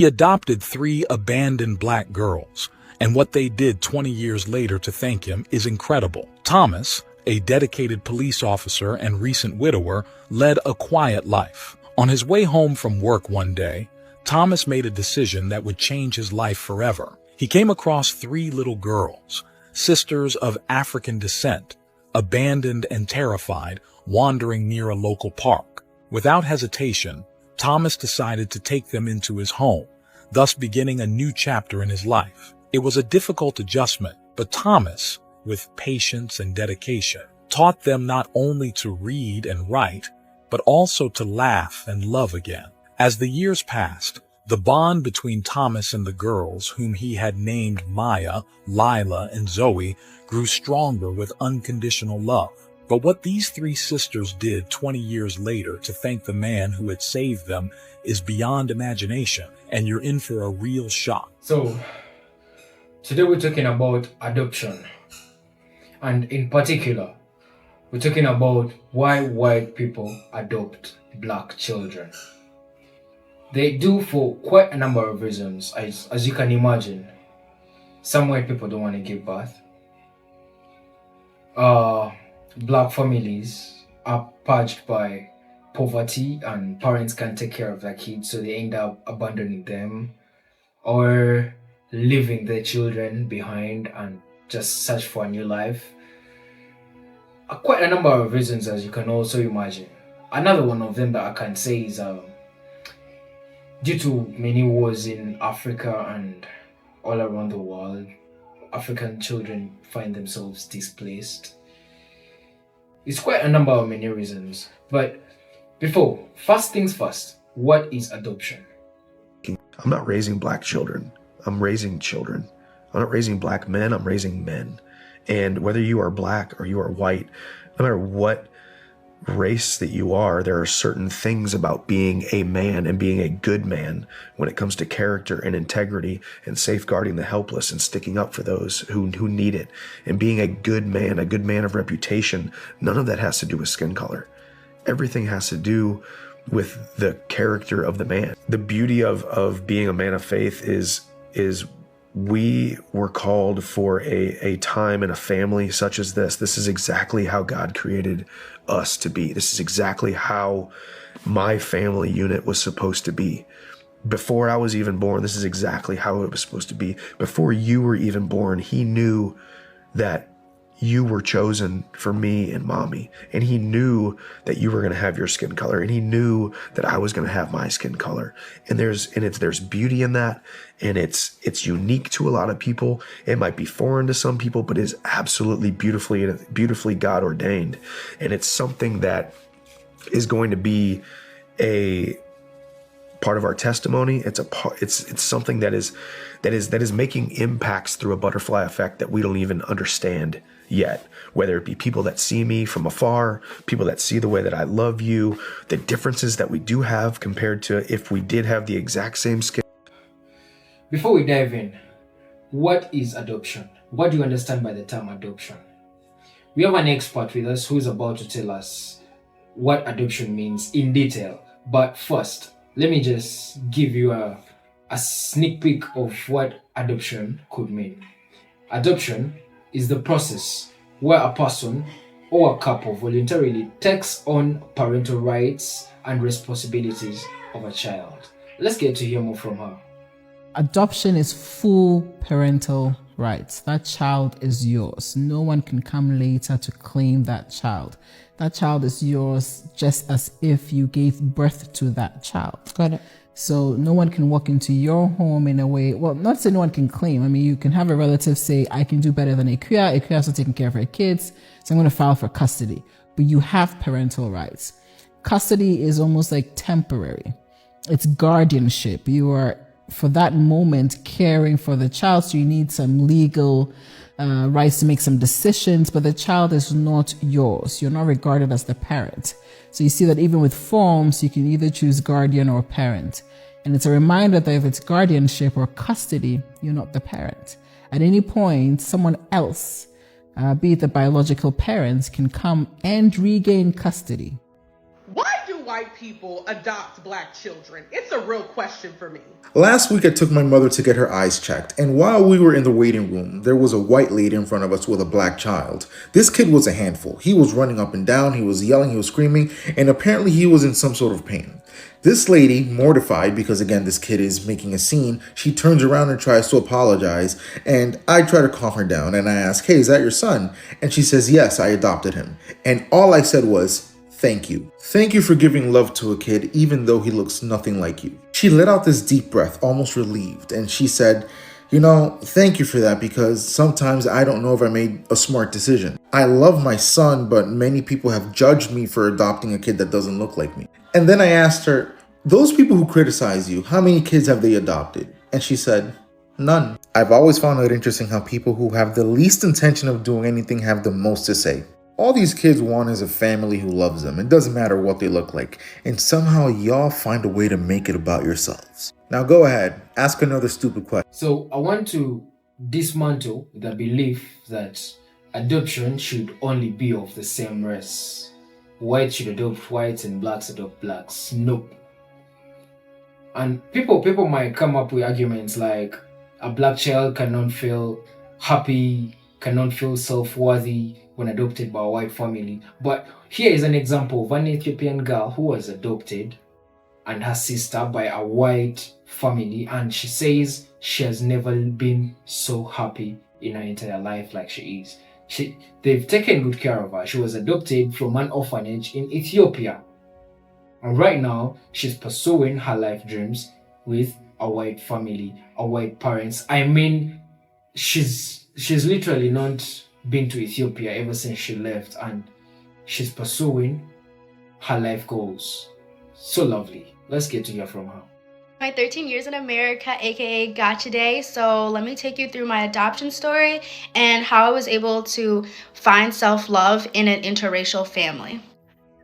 He adopted 3 abandoned black girls, and what they did 20 years later to thank him is incredible. Thomas, a dedicated police officer and recent widower, led a quiet life. On his way home from work one day, Thomas made a decision that would change his life forever. He came across 3 little girls, sisters of African descent, abandoned and terrified, wandering near a local park. Without hesitation, Thomas decided to take them into his home, thus beginning a new chapter in his life. It was a difficult adjustment, but Thomas, with patience and dedication, taught them not only to read and write, but also to laugh and love again. As the years passed, the bond between Thomas and the girls, whom he had named Maya, Lila, and Zoe, grew stronger with unconditional love. But what these 3 sisters did 20 years later to thank the man who had saved them is beyond imagination, and you're in for a real shock. So, today we're talking about adoption. And in particular, we're talking about why white people adopt black children. They do for quite a number of reasons, as you can imagine. Some white people don't want to give birth. Black families are purged by poverty and parents can't take care of their kids, so they end up abandoning them or leaving their children behind and just search for a new life. Quite a number of reasons, as you can also imagine. Another one of them that I can say is due to many wars in Africa and all around the world, African children find themselves displaced. It's quite a number of many reasons. But first things first, what is adoption? I'm not raising black children. I'm raising children. I'm not raising black men. I'm raising men. And whether you are black or you are white, no matter what race that you are, there are certain things about being a man and being a good man when it comes to character and integrity and safeguarding the helpless and sticking up for those who need it and being a good man of reputation. None of that has to do with skin color. Everything has to do with the character of the man. The beauty of being a man of faith is we were called for a time and a family such as this. This is exactly how God created us to be. This is exactly how my family unit was supposed to be. Before I was even born, this is exactly how it was supposed to be. Before you were even born, he knew that you were chosen for me and mommy. And he knew that you were going to have your skin color. And he knew that I was going to have my skin color. And there's beauty in that. And it's unique to a lot of people. It might be foreign to some people, but it is absolutely beautifully God ordained. And it's something that is going to be a part of our testimony. It's something that is making impacts through a butterfly effect that we don't even understand yet, whether it be people that see me from afar, people that see the way that I love you, the differences that we do have compared to if we did have the exact same skin. Before we dive in, what is adoption? What do you understand by the term adoption? We have an expert with us who is about to tell us what adoption means in detail. But first, let me just give you a sneak peek of what adoption could mean. Adoption is the process where a person or a couple voluntarily takes on parental rights and responsibilities of a child. Let's get to hear more from her. Adoption is full parental rights. That child is yours. No one can come later to claim that child. That child is yours just as if you gave birth to that child. Got it. So no one can walk into your home in a way, well, not to say no one can claim. I mean, you can have a relative say, I can do better than Ikuya. Ikuya's not taking care of her kids, so I'm going to file for custody. But you have parental rights. Custody is almost like temporary. It's guardianship. You are, for that moment, caring for the child, so you need some legal rights to make some decisions, but the child is not yours. You're not regarded as the parent. So you see that even with forms, you can either choose guardian or parent. And it's a reminder that if it's guardianship or custody, you're not the parent. At any point, someone else, be it the biological parents, can come and regain custody. Why do white white people adopt black children? It's a real question for me. Last week, I took my mother to get her eyes checked, and while we were in the waiting room, there was a white lady in front of us with a black child. This kid was a handful. He was running up and down, he was yelling, he was screaming, and apparently he was in some sort of pain. This lady, mortified because again this kid is making a scene, she turns around and tries to apologize, and I try to calm her down and I ask, "Hey, is that your son?" And she says, "Yes, I adopted him." And all I said was, "Thank you. Thank you for giving love to a kid even though he looks nothing like you." She let out this deep breath, almost relieved, and she said, "Thank you for that because sometimes I don't know if I made a smart decision. I love my son, but many people have judged me for adopting a kid that doesn't look like me." And then I asked her, "Those people who criticize you, how many kids have they adopted?" And she said, "None." I've always found it interesting how people who have the least intention of doing anything have the most to say. All these kids want is a family who loves them. It doesn't matter what they look like. And somehow y'all find a way to make it about yourselves. Now go ahead, ask another stupid question. So I want to dismantle the belief that adoption should only be of the same race. Whites should adopt whites and blacks adopt blacks. Nope. And people might come up with arguments like a black child cannot feel happy, cannot feel self-worthy when adopted by a white family. But here is an example of an Ethiopian girl who was adopted and her sister by a white family, and she says she has never been so happy in her entire life like she is. They've taken good care of her. She was adopted from an orphanage in Ethiopia. And right now, she's pursuing her life dreams with a white family, a white parents. I mean, she's literally not been to Ethiopia ever since she left, and she's pursuing her life goals. So lovely. Let's get to hear from her. My 13 years in America, aka Gotcha Day. So let me take you through my adoption story and how I was able to find self-love in an interracial family.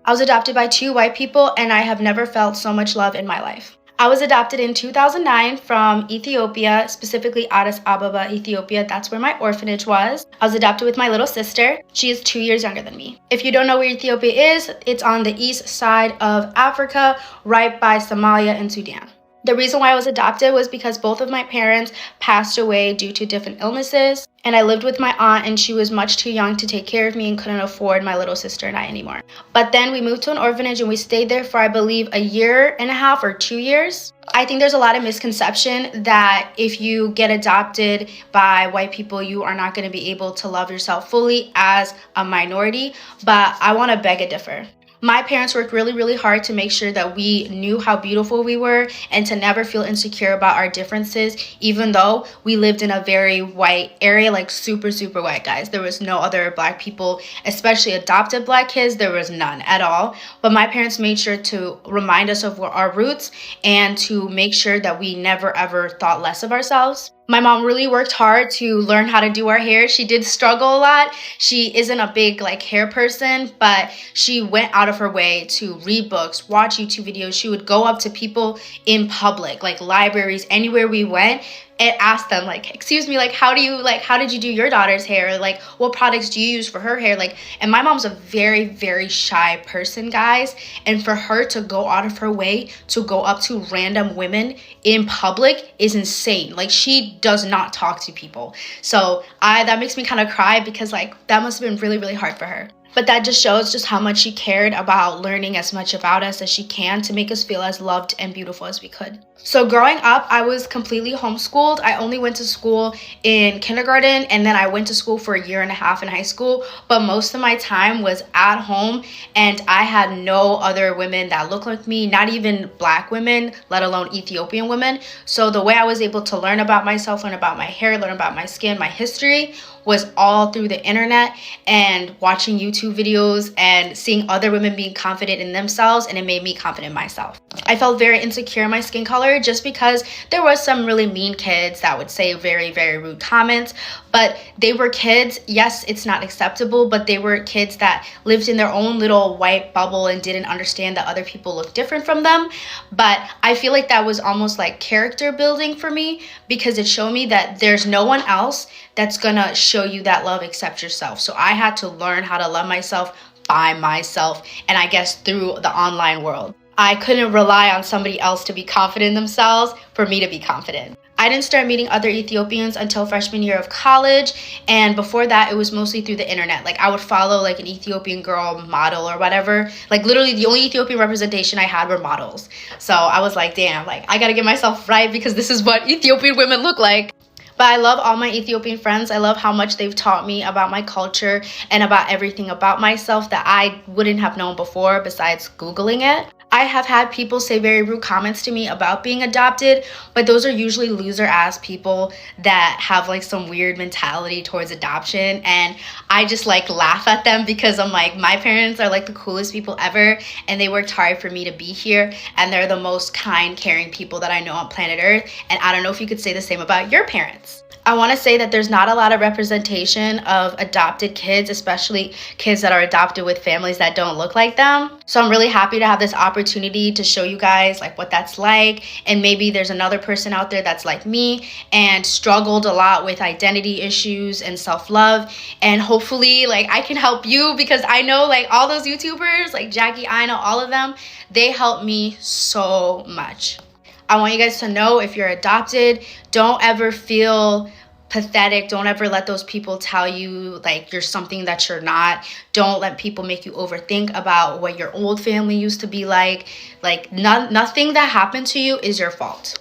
I was adopted by 2 white people and I have never felt so much love in my life. I was adopted in 2009 from Ethiopia, specifically Addis Ababa, Ethiopia. That's where my orphanage was. I was adopted with my little sister. She is 2 years younger than me. If you don't know where Ethiopia is, it's on the east side of Africa, right by Somalia and Sudan. The reason why I was adopted was because both of my parents passed away due to different illnesses, and I lived with my aunt and she was much too young to take care of me and couldn't afford my little sister and I anymore. But then we moved to an orphanage and we stayed there for, I believe, 1.5 years or 2 years. I think there's a lot of misconception that if you get adopted by white people, you are not going to be able to love yourself fully as a minority, but I want to beg a differ. My parents worked really, really hard to make sure that we knew how beautiful we were and to never feel insecure about our differences, even though we lived in a very white area, like super, super white, guys. There was no other black people, especially adopted black kids. There was none at all. But my parents made sure to remind us of our roots and to make sure that we never, ever thought less of ourselves. My mom really worked hard to learn how to do our hair. She did struggle a lot. She isn't a big hair person, but she went out of her way to read books, watch YouTube videos. She would go up to people in public, like libraries, anywhere we went, and ask them excuse me, how did you do your daughter's hair? What products do you use for her hair? And my mom's a very, very shy person, guys. And for her to go out of her way to go up to random women in public is insane. She does not talk to people. So that makes me kind of cry because that must have been really, really hard for her. But that just shows just how much she cared about learning as much about us as she can to make us feel as loved and beautiful as we could. So growing up, I was completely homeschooled. I only went to school in kindergarten and then I went to school for 1.5 years in high school. But most of my time was at home and I had no other women that looked like me, not even black women, let alone Ethiopian women. So the way I was able to learn about myself, learn about my hair, learn about my skin, my history was all through the internet and watching YouTube videos and seeing other women being confident in themselves, and it made me confident in myself. I felt very insecure in my skin color just because there was some really mean kids that would say very, very rude comments, but they were kids. Yes, it's not acceptable, but they were kids that lived in their own little white bubble and didn't understand that other people looked different from them. But I feel like that was almost like character building for me because it showed me that there's no one else that's gonna show you that love except yourself. So I had to learn how to love myself by myself, and I guess through the online world. I couldn't rely on somebody else to be confident in themselves for me to be confident. I didn't start meeting other Ethiopians until freshman year of college, and before that it was mostly through the internet. Like I would follow like an Ethiopian girl model or whatever. Like literally the only Ethiopian representation I had were models. So I was like, damn, like I gotta get myself right because this is what Ethiopian women look like. But I love all my Ethiopian friends. I love how much they've taught me about my culture and about everything about myself that I wouldn't have known before besides Googling it. I have had people say very rude comments to me about being adopted, but those are usually loser ass people that have like some weird mentality towards adoption, and I just like laugh at them because I'm like, my parents are like the coolest people ever, and they worked hard for me to be here, and they're the most kind, caring people that I know on planet Earth, and I don't know if you could say the same about your parents. I want to say that there's not a lot of representation of adopted kids, especially kids that are adopted with families that don't look like them. So I'm really happy to have this opportunity to show you guys like what that's like. And maybe there's another person out there that's like me and struggled a lot with identity issues and self-love. And hopefully like I can help you, because I know like all those YouTubers like Jackie, I know all of them, they helped me so much. I want you guys to know, if you're adopted, don't ever feel pathetic. Don't ever let those people tell you like you're something that you're not. Don't let people make you overthink about what your old family used to be like. Like nothing that happened to you is your fault.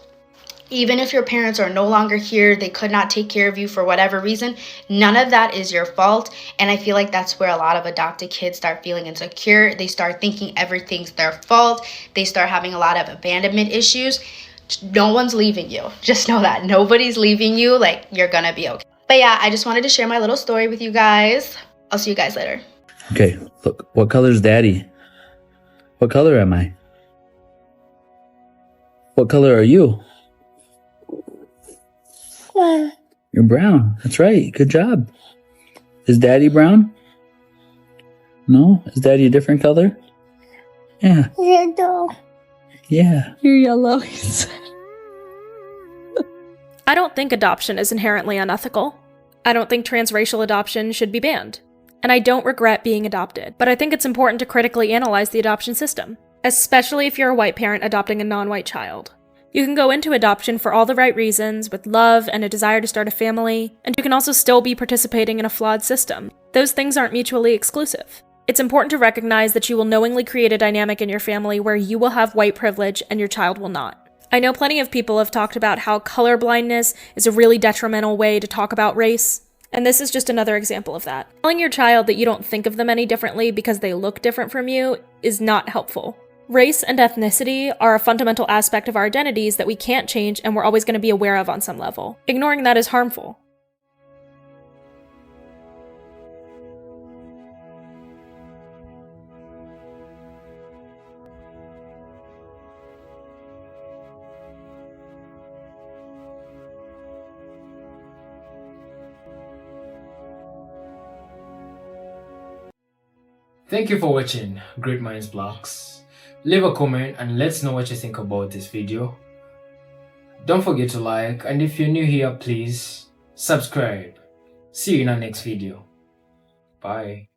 Even if your parents are no longer here, they could not take care of you for whatever reason, none of that is your fault. And I feel like that's where a lot of adopted kids start feeling insecure. They start thinking everything's their fault. They start having a lot of abandonment issues. No one's leaving you. Just know that. Nobody's leaving you. Like, you're gonna be okay. But yeah, I just wanted to share my little story with you guys. I'll see you guys later. Okay, look, what color's daddy? What color am I? What color are you? You're brown. That's right. Good job. Is daddy brown? No? Is daddy a different color? Yeah. Yeah. You're yellow. I don't think adoption is inherently unethical. I don't think transracial adoption should be banned. And I don't regret being adopted, but I think it's important to critically analyze the adoption system, especially if you're a white parent adopting a non-white child. You can go into adoption for all the right reasons, with love and a desire to start a family, and you can also still be participating in a flawed system. Those things aren't mutually exclusive. It's important to recognize that you will knowingly create a dynamic in your family where you will have white privilege and your child will not. I know plenty of people have talked about how colorblindness is a really detrimental way to talk about race, and this is just another example of that. Telling your child that you don't think of them any differently because they look different from you is not helpful. Race and ethnicity are a fundamental aspect of our identities that we can't change and we're always going to be aware of on some level. Ignoring that is harmful. Thank you for watching Great Minds Blocks. Leave a comment and let's know what you think about this video. Don't forget to like, and if you're new here, please subscribe. See you in our next video. Bye.